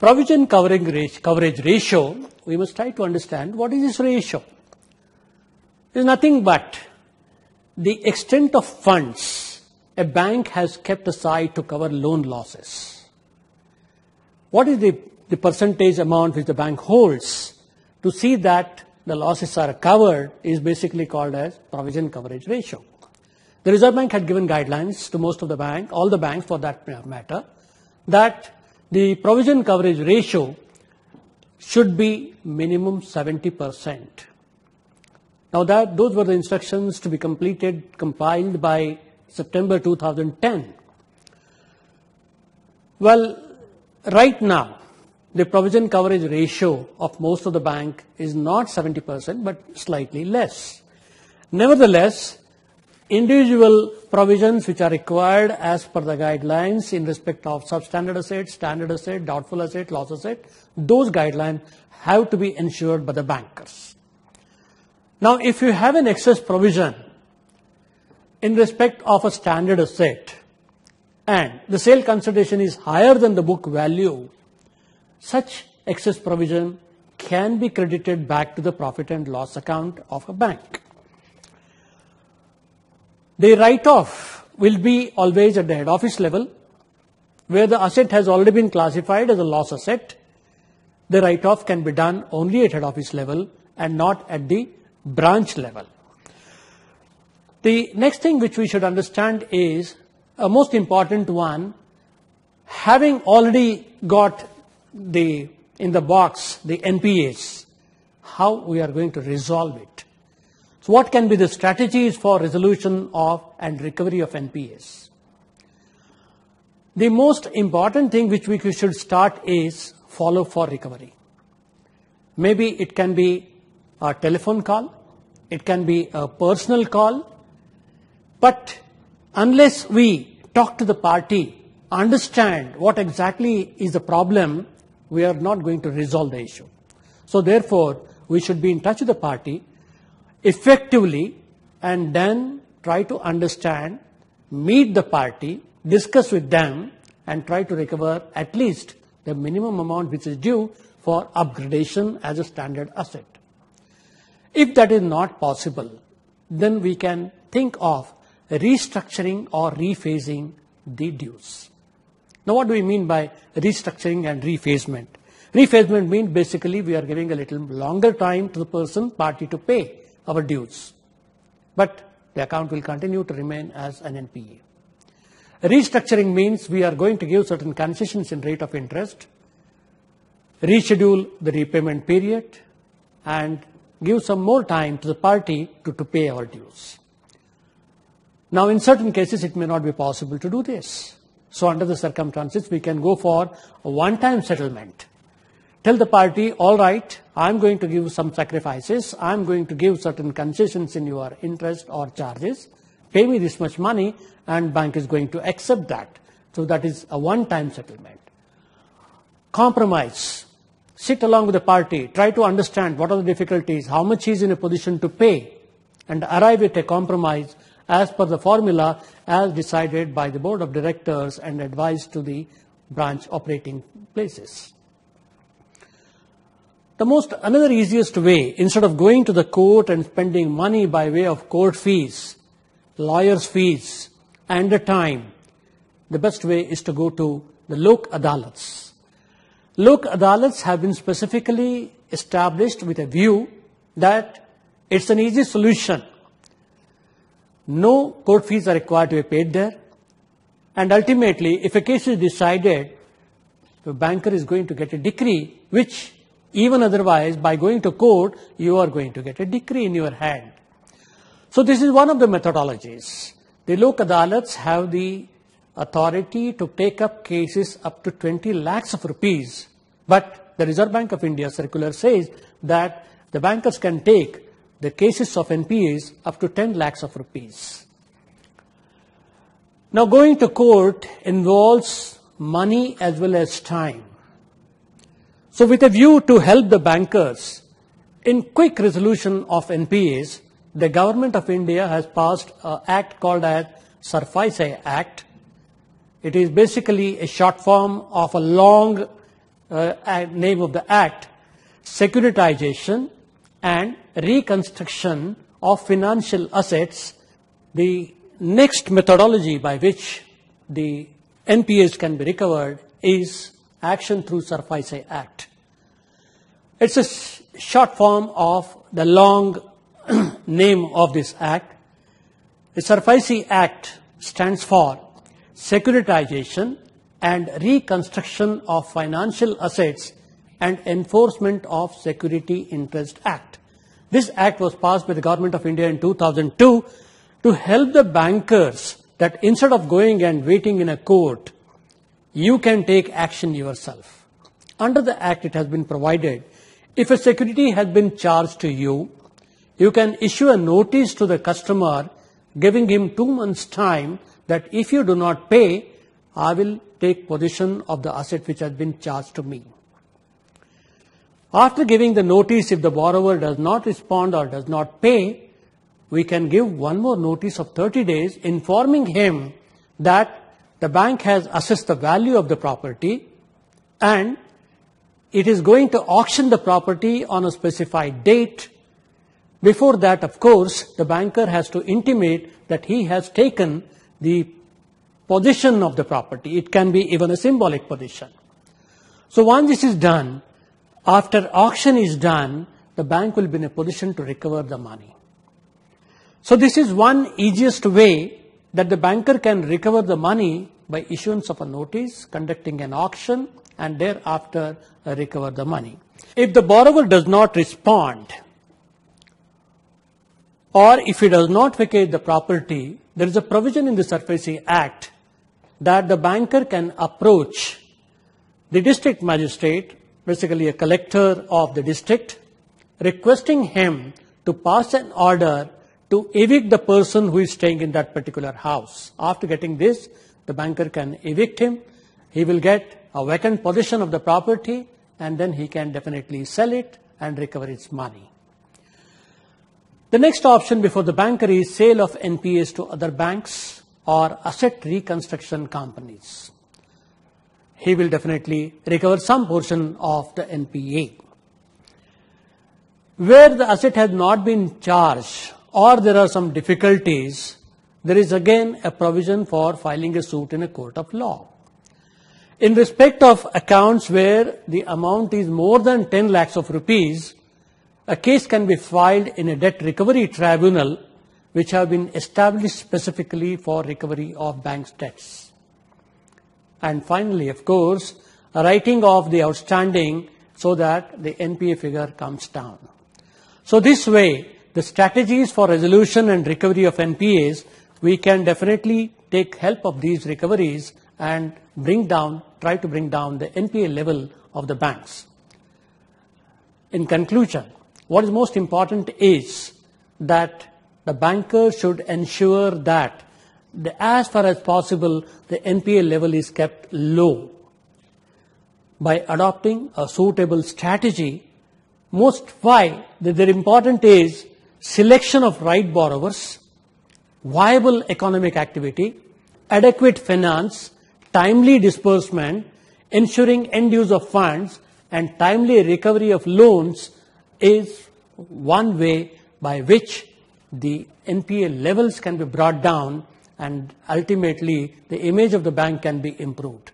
provision coverage ratio, we must try to understand what is this ratio. It is nothing but the extent of funds a bank has kept aside to cover loan losses. What is the percentage amount which the bank holds to see that the losses are covered is basically called as provision coverage ratio. The Reserve Bank had given guidelines to most of the bank, all the banks for that matter, that the provision coverage ratio should be minimum 70%. Now those were the instructions to be compiled by September 2010. Well, right now, the provision coverage ratio of most of the bank is not 70%, but slightly less. Nevertheless, individual provisions which are required as per the guidelines in respect of substandard asset, standard asset, doubtful asset, loss asset, those guidelines have to be ensured by the bankers. Now, if you have an excess provision in respect of a standard asset and the sale consideration is higher than the book value, such excess provision can be credited back to the profit and loss account of a bank. The write-off will be always at the head office level, where the asset has already been classified as a loss asset. The write-off can be done only at head office level and not at the branch level. The next thing which we should understand is a most important one. Having already got in the box the NPAs, how we are going to resolve it. So what can be the strategies for resolution of and recovery of NPAs? The most important thing which we should start is follow for recovery. Maybe it can be a telephone call, it can be a personal call, but unless we talk to the party, understand what exactly is the problem, we are not going to resolve the issue. So therefore, we should be in touch with the party effectively and then try to understand, meet the party, discuss with them and try to recover at least the minimum amount which is due for upgradation as a standard asset. If that is not possible, then we can think of restructuring or rephasing the dues. Now, what do we mean by restructuring and rephasement? Rephasement means basically we are giving a little longer time to the party to pay our dues, but the account will continue to remain as an NPA. Restructuring means we are going to give certain concessions in rate of interest, reschedule the repayment period, and give some more time to the party to pay our dues. Now, in certain cases, it may not be possible to do this. So under the circumstances, we can go for a one-time settlement. Tell the party, all right, I'm going to give some sacrifices. I'm going to give certain concessions in your interest or charges. Pay me this much money, and bank is going to accept that. So that is a one-time settlement. Compromise. Sit along with the party. Try to understand what are the difficulties, how much he is in a position to pay, and arrive at a compromise as per the formula as decided by the board of directors and advised to the branch operating places. Another easiest way, instead of going to the court and spending money by way of court fees, lawyers' fees, and the time, the best way is to go to the Lok Adalats. Lok Adalats have been specifically established with a view that it's an easy solution. No court fees are required to be paid there. And ultimately, if a case is decided, the banker is going to get a decree, which even otherwise, by going to court, you are going to get a decree in your hand. So this is one of the methodologies. The Lok Adalats have the authority to take up cases up to 20 lakhs of rupees. But the Reserve Bank of India circular says that the bankers can take the cases of NPAs up to 10 lakhs of rupees. Now, going to court involves money as well as time. So with a view to help the bankers in quick resolution of NPAs, the Government of India has passed an act called as Surface Act. It is basically a short form of a long name of the act, securitization and reconstruction of financial assets. The next methodology by which the NPAs can be recovered is action through SARFAESI Act. It's a short form of the long name of this act. The SARFAESI Act stands for Securitization and Reconstruction of Financial Assets and Enforcement of Security Interest Act. This act was passed by the Government of India in 2002 to help the bankers that instead of going and waiting in a court, you can take action yourself. Under the act, it has been provided, if a security has been charged to you, you can issue a notice to the customer giving him 2 months' time that if you do not pay, I will take possession of the asset which has been charged to me. After giving the notice, if the borrower does not respond or does not pay, we can give one more notice of 30 days informing him that the bank has assessed the value of the property and it is going to auction the property on a specified date. Before that, of course, the banker has to intimate that he has taken the possession of the property. It can be even a symbolic possession. So once this is done, after auction is done, the bank will be in a position to recover the money. So this is one easiest way that the banker can recover the money by issuance of a notice, conducting an auction, and thereafter recover the money. If the borrower does not respond, or if he does not vacate the property, there is a provision in the SARFAESI Act that the banker can approach the district magistrate, basically a collector of the district, requesting him to pass an order to evict the person who is staying in that particular house. After getting this, the banker can evict him. He will get a vacant possession of the property, and then he can definitely sell it and recover its money. The next option before the banker is sale of NPAs to other banks or asset reconstruction companies. He will definitely recover some portion of the NPA. Where the asset has not been charged or there are some difficulties, there is again a provision for filing a suit in a court of law. In respect of accounts where the amount is more than 10 lakhs of rupees, a case can be filed in a debt recovery tribunal which have been established specifically for recovery of bank's debts. And finally, of course, a writing of the outstanding so that the NPA figure comes down. So this way, the strategies for resolution and recovery of NPAs, we can definitely take help of these recoveries and try to bring down the NPA level of the banks. In conclusion, what is most important is that the banker should ensure that as far as possible, the NPA level is kept low by adopting a suitable strategy. Why the important is selection of right borrowers, viable economic activity, adequate finance, timely disbursement, ensuring end use of funds, and timely recovery of loans is one way by which the NPA levels can be brought down and ultimately the image of the bank can be improved.